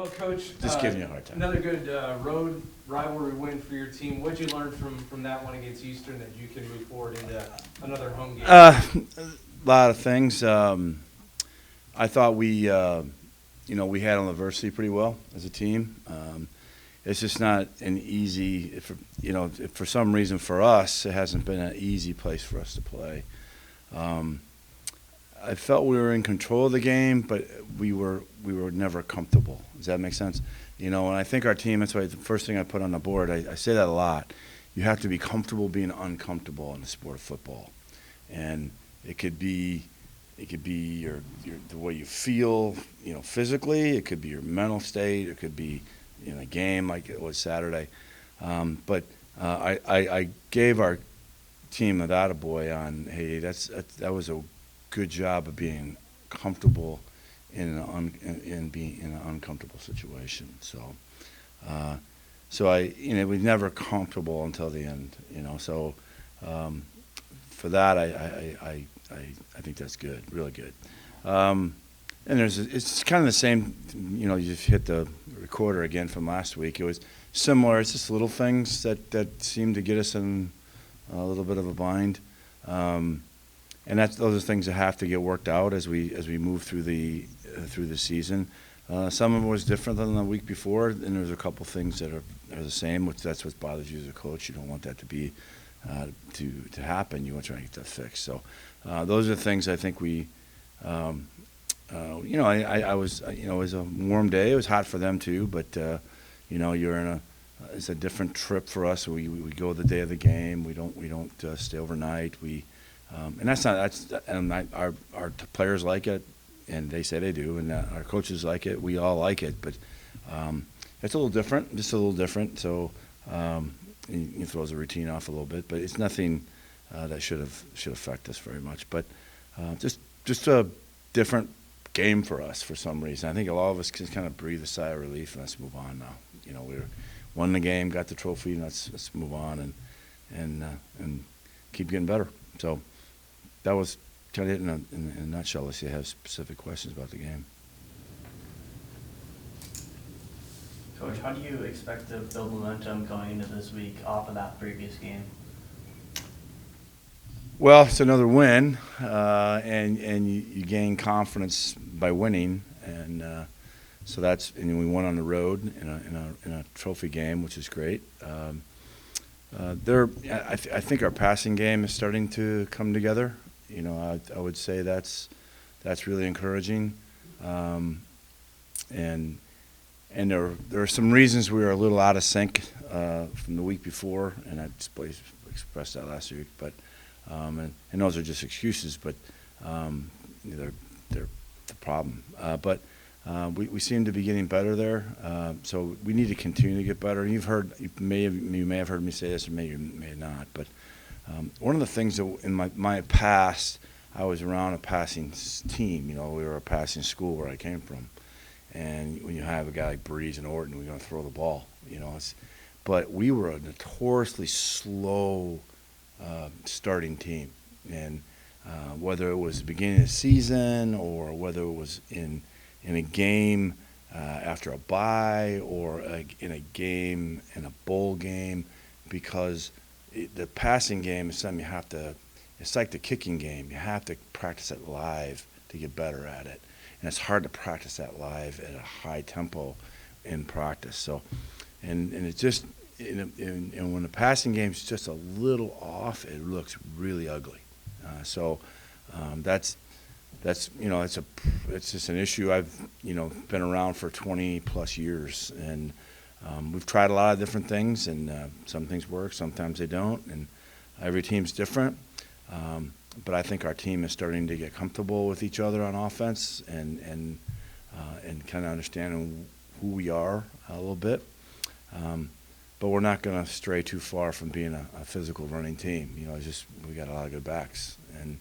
Well, Coach, Just giving you a hard time. another good road rivalry win for your team. What did you learn from that one against Eastern that you can move forward into another home game? A lot of things. I thought we handled adversity pretty well as a team. It's just not an easy, if for some reason for us, it hasn't been an easy place for us to play. I felt we were in control of the game, but we were never comfortable. Does that make sense? And I think our team, that's why the first thing I put on the board, I say that a lot. You have to be comfortable being uncomfortable in the sport of football. And it could be your the way you feel, physically. It could be your mental state. It could be in a game like it was Saturday. But I gave our team a attaboy on, hey, that was a good job of being comfortable in being in an uncomfortable situation. So we're never comfortable until the end. So for that, I think that's good, really good. And it's kind of the same. You just hit the recorder again from last week. It was similar. It's just little things that seem to get us in a little bit of a bind. And those are things that have to get worked out as we move through the season. Some of it was different than the week before, and there's a couple things that are the same. That's what bothers you as a coach. You don't want that to be to happen. You want to try and get that fixed. So those are the things I think we. I was. It was a warm day. It was hot for them too, but you're in a. It's a different trip for us. We go the day of the game. We don't stay overnight. And our players like it, and they say they do, and our coaches like it. We all like it, but it's a little different, just a little different. So it throws the routine off a little bit, but it's nothing that should affect us very much. But just a different game for us for some reason. I think a lot of us can kind of breathe a sigh of relief and let's move on now. We won the game, got the trophy, and let's move on and keep getting better. So that was kind of it in a nutshell, unless you have specific questions about the game. Coach, how do you expect to build momentum going into this week off of that previous game? Well, it's another win, and you gain confidence by winning, and so and we won on the road in a trophy game, which is great. I think our passing game is starting to come together. I would say that's really encouraging, and there are some reasons we were a little out of sync from the week before, and I expressed that last week. But and those are just excuses, but they're the problem. But we seem to be getting better there, so we need to continue to get better. And you may have heard me say this, or may not. But one of the things that in my past, I was around a passing team. We were a passing school where I came from, and when you have a guy like Breeze and Orton, we're going to throw the ball. But we were a notoriously slow starting team, and whether it was the beginning of the season or whether it was in a game after a bye or in a game in a bowl game, because the passing game is something you have to. It's like the kicking game. You have to practice it live to get better at it, and it's hard to practice that live at a high tempo in practice. So, and it's just. And when the passing game is just a little off, it looks really ugly. That's it's just an issue. I've been around for 20 plus years, and we've tried a lot of different things, and some things work, sometimes they don't, and every team's different. But I think our team is starting to get comfortable with each other on offense, and kind of understanding who we are a little bit. But we're not going to stray too far from being a physical running team. We got a lot of good backs, and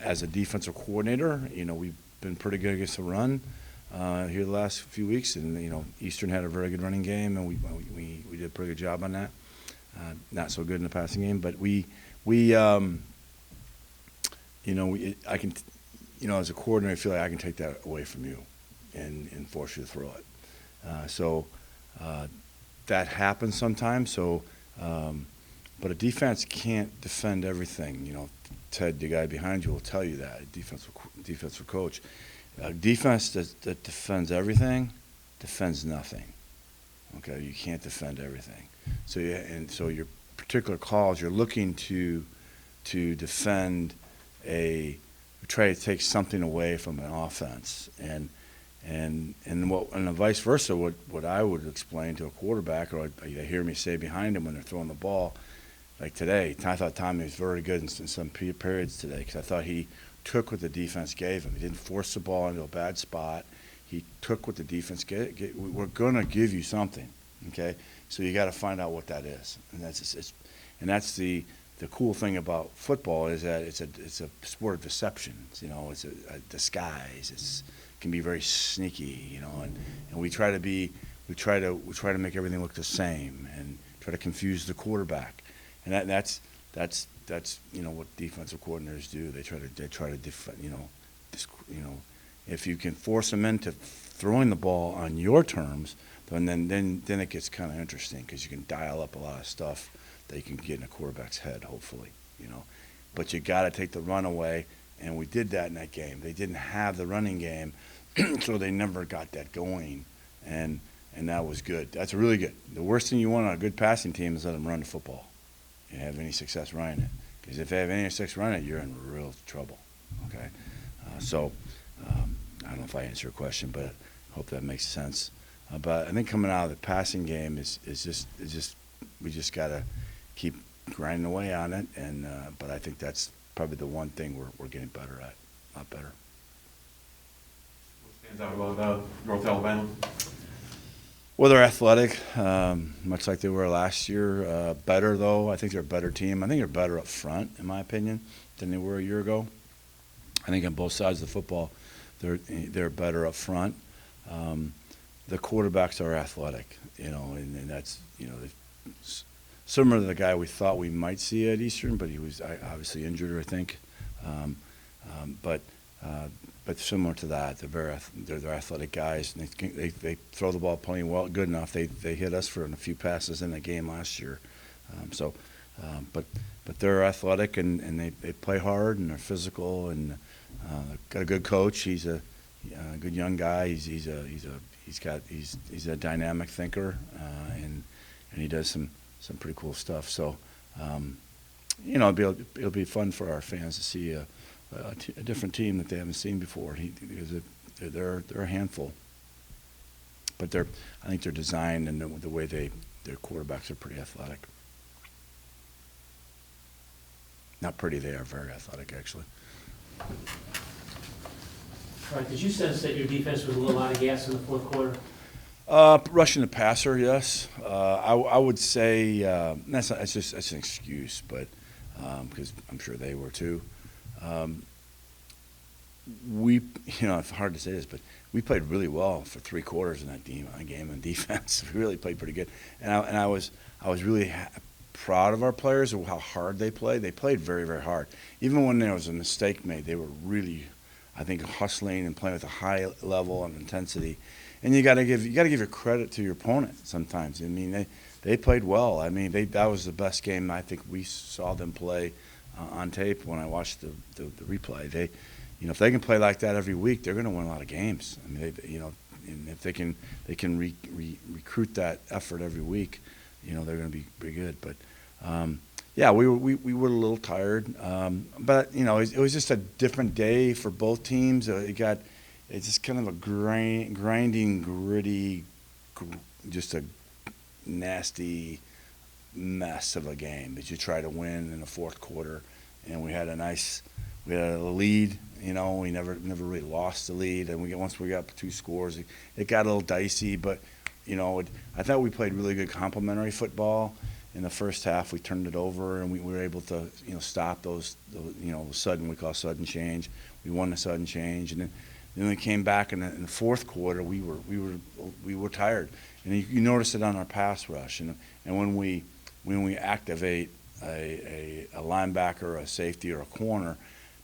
as a defensive coordinator, we've been pretty good against the run here the last few weeks, and Eastern had a very good running game, and we did a pretty good job on that. Not so good in the passing game, but I can, as a coordinator, I feel like I can take that away from you. and force you to throw it. So that happens sometimes. So, but a defense can't defend everything. You know, Ted, the guy behind you, will tell you that. A defensive coach. A defense that defends everything defends nothing. Okay, you can't defend everything. So so your particular calls, you're looking to defend try to take something away from an offense, and vice versa. What I would explain to a quarterback, or they hear me say behind him when they're throwing the ball, like today, I thought Tommy was very good in some periods today because I thought he took what the defense gave him. He didn't force the ball into a bad spot. He took what the defense gave. We're going to give you something, okay? So you got to find out what that is, and that's the cool thing about football is that it's a sport of deception. You know, it's a disguise. It can be very sneaky, you know, and we try to make everything look the same and try to confuse the quarterback, and that's you know what defensive coordinators do. They try to if you can force them into throwing the ball on your terms, then it gets kind of interesting because you can dial up a lot of stuff that you can get in a quarterback's head, hopefully, you know. But you got to take the run away, and we did that in that game. They didn't have the running game, so they never got that going, and that was good. That's really good. The worst thing you want on a good passing team is let them run the football and have any success running it. Because if they have any success running it, you're in real trouble, okay? I don't know if I answered your question, but I hope that makes sense. But I think coming out of the passing game is just we just got to keep grinding away on it, but I think that's probably the one thing we're getting better at, a lot better. What stands out about North Alabama? Well, they're athletic, much like they were last year. Better, though. I think they're a better team. I think they're better up front, in my opinion, than they were a year ago. I think on both sides of the football, they're better up front. The quarterbacks are athletic, you know, and that's, you know, similar to the guy we thought we might see at Eastern, but he was obviously injured, I think. But similar to that, they're athletic guys, and they throw the ball plenty well, good enough. They hit us for a few passes in the game last year. But they're athletic and they play hard and they're physical and got a good coach. He's a good young guy. He's a dynamic thinker and he does some pretty cool stuff. So you know, it'll be fun for our fans to see a different team that they haven't seen before. They're a handful, but I think they're designed and the way their quarterbacks are pretty athletic. Not pretty, they are very athletic, actually. All right, did you sense that your defense was a little out of gas in the fourth quarter? Rushing the passer, yes. I would say that's an excuse, but because I'm sure they were too. It's hard to say this, but we played really well for 3 quarters in that game on defense. We really played pretty good, and I was really proud of our players of how hard they played. They played very, very hard. Even when there was a mistake made, they were really, I think, hustling and playing with a high level of intensity. And you got to give your credit to your opponent sometimes. I mean, they played well. I mean, that was the best game I think we saw them play on tape when I watched the replay. If they can play like that every week, they're going to win a lot of games. I mean, and if they can recruit that effort every week, they're going to be pretty good. But yeah, we were a little tired, but it was just a different day for both teams. It's just kind of a grinding, gritty, just a nasty mess of a game that you try to win in the fourth quarter. And we had a lead. We never really lost the lead. And once we got 2 scores, it got a little dicey. But I thought we played really good complementary football. In the first half, we turned it over, and we were able to stop those we call sudden change. We won the sudden change, and then we came back in the fourth quarter. We were tired, and you notice it on our pass rush. And when we activate a linebacker, a safety, or a corner,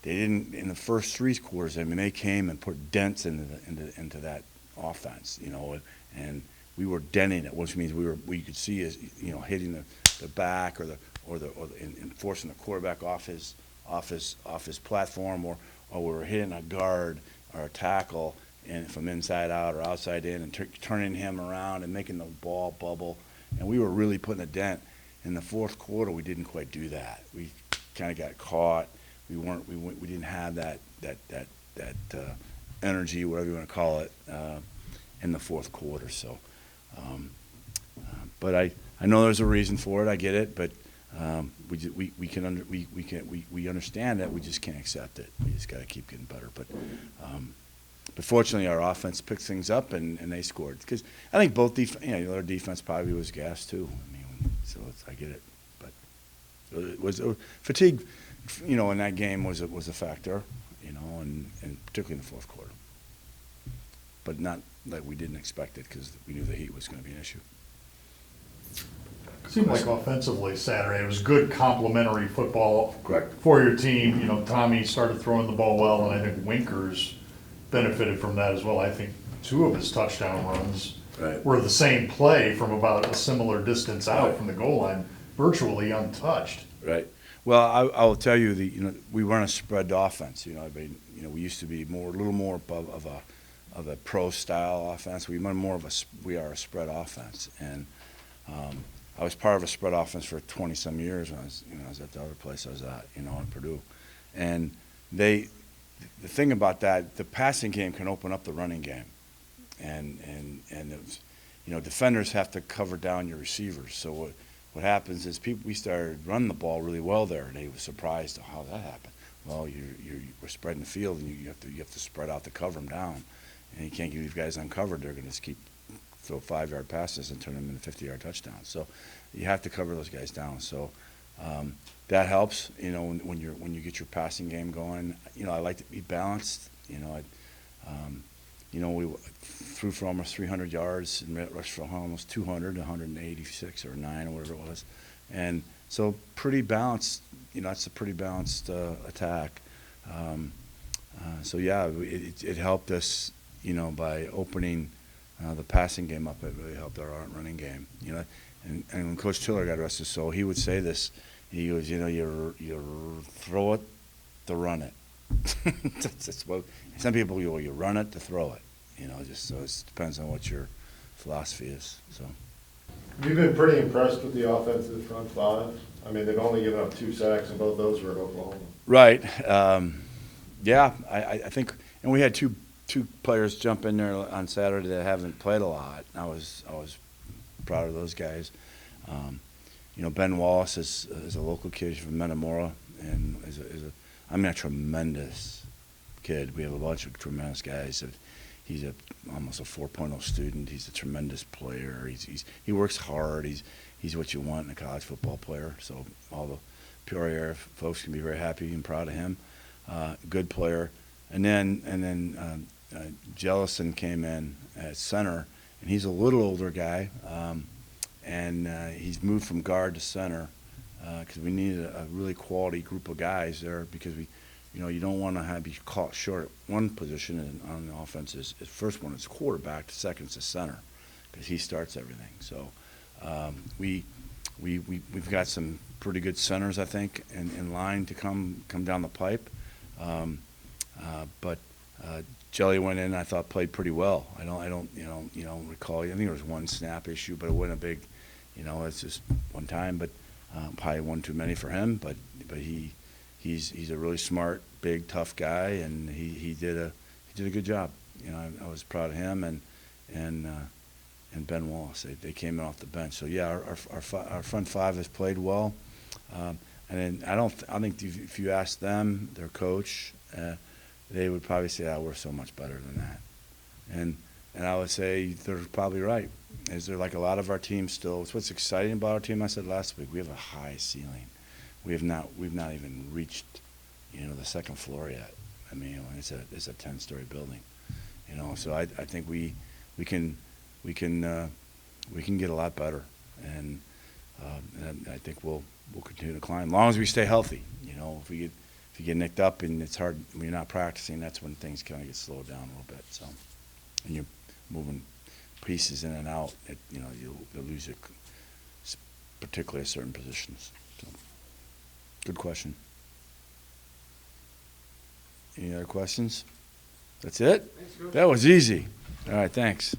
they didn't in the first 3 quarters. I mean, they came and put dents into offense, and we were denting it, which means we could see is hitting the back or and forcing the quarterback off his platform, or we were hitting a guard or a tackle and from inside out or outside in and turning him around and making the ball bubble, and we were really putting a dent. In the fourth quarter, we didn't quite do that. We kind of got caught. We didn't have that energy, whatever you want to call it, in the fourth quarter. So, but I know there's a reason for it. I get it, but we understand that. We just can't accept it. We just got to keep getting better. But fortunately, our offense picked things up and they scored. Because I think both their defense probably was gassed too. I mean, so I get it. But it was fatigue, in that game was a factor, and particularly in the fourth quarter. But not like we didn't expect it because we knew the heat was going to be an issue. Seemed like offensively Saturday, it was good complementary football. Correct. For your team. Tommy started throwing the ball well, and I think Winkers benefited from that as well. I think 2 of his touchdown runs were the same play from about a similar distance out from the goal line, virtually untouched. Right. Well, I will tell you we run a spread offense. We used to be a little more of a pro style offense. We are a spread offense, and I was part of a spread offense for 20-some years when I was at the other place I was at, in Purdue. And the thing about that, the passing game can open up the running game. And it was, defenders have to cover down your receivers. So what happens is we started running the ball really well there, and they were surprised at how that happened. Well, we're spreading the field, and you have to spread out to cover them down. And you can't get these guys uncovered. They're going to just throw 5-yard passes and turn them into 50-yard touchdowns. So you have to cover those guys down. So that helps, when you get your passing game going. I like to be balanced. We threw for almost 300 yards and rushed for almost 200, 186 or 9 or whatever it was. And so pretty balanced, it's a pretty balanced attack. So yeah, it helped us, by opening the passing game up. It really helped our running game, And when Coach Tiller got arrested, so he would say this. He goes, you throw it to run it. That's what, some people you run it to throw it. Just so it depends on what your philosophy is. So. You've been pretty impressed with the offensive front 5. I mean, they've only given up 2 sacks, and both those were at Oklahoma. Right. Yeah, I think, and we had two players jump in there on Saturday that haven't played a lot. I was proud of those guys. Ben Wallace is a local kid from Metamora, and is a tremendous kid. We have a bunch of tremendous guys. He's almost a 4.0 student. He's a tremendous player. He works hard. He's what you want in a college football player. So all the Peoria area folks can be very happy and proud of him. Good player. And then Jellison came in at center, and he's a little older guy, and he's moved from guard to center because we needed a really quality group of guys there because you don't want to be caught short at one position on the offense. Is first one is quarterback, the second is the center because he starts everything. So we've got some pretty good centers, I think, in line to come down the pipe. But Jelly went in, I thought played pretty well. I don't recall. I think there was one snap issue, but it wasn't a big, it's just one time. But probably one too many for him. But he's a really smart, big, tough guy, and he did a good job. I was proud of him and Ben Wallace. They came in off the bench. So yeah, our front 5 has played well. And then I think if you ask them, their coach, they would probably say, we're so much better than that. And I would say they're probably right. Is there like a lot of our teams still? It's what's exciting about our team. I said last week, we have a high ceiling. We've not even reached, the second floor yet. I mean, it's a 10-story building, So I think we can get a lot better, and I think we'll continue to climb as long as we stay healthy. If you get nicked up and it's hard when you're not practicing, that's when things kind of get slowed down a little bit. So, and moving pieces in and out, you'll lose your, particularly at certain positions. So, good question. Any other questions? That's it? That was easy. All right, thanks.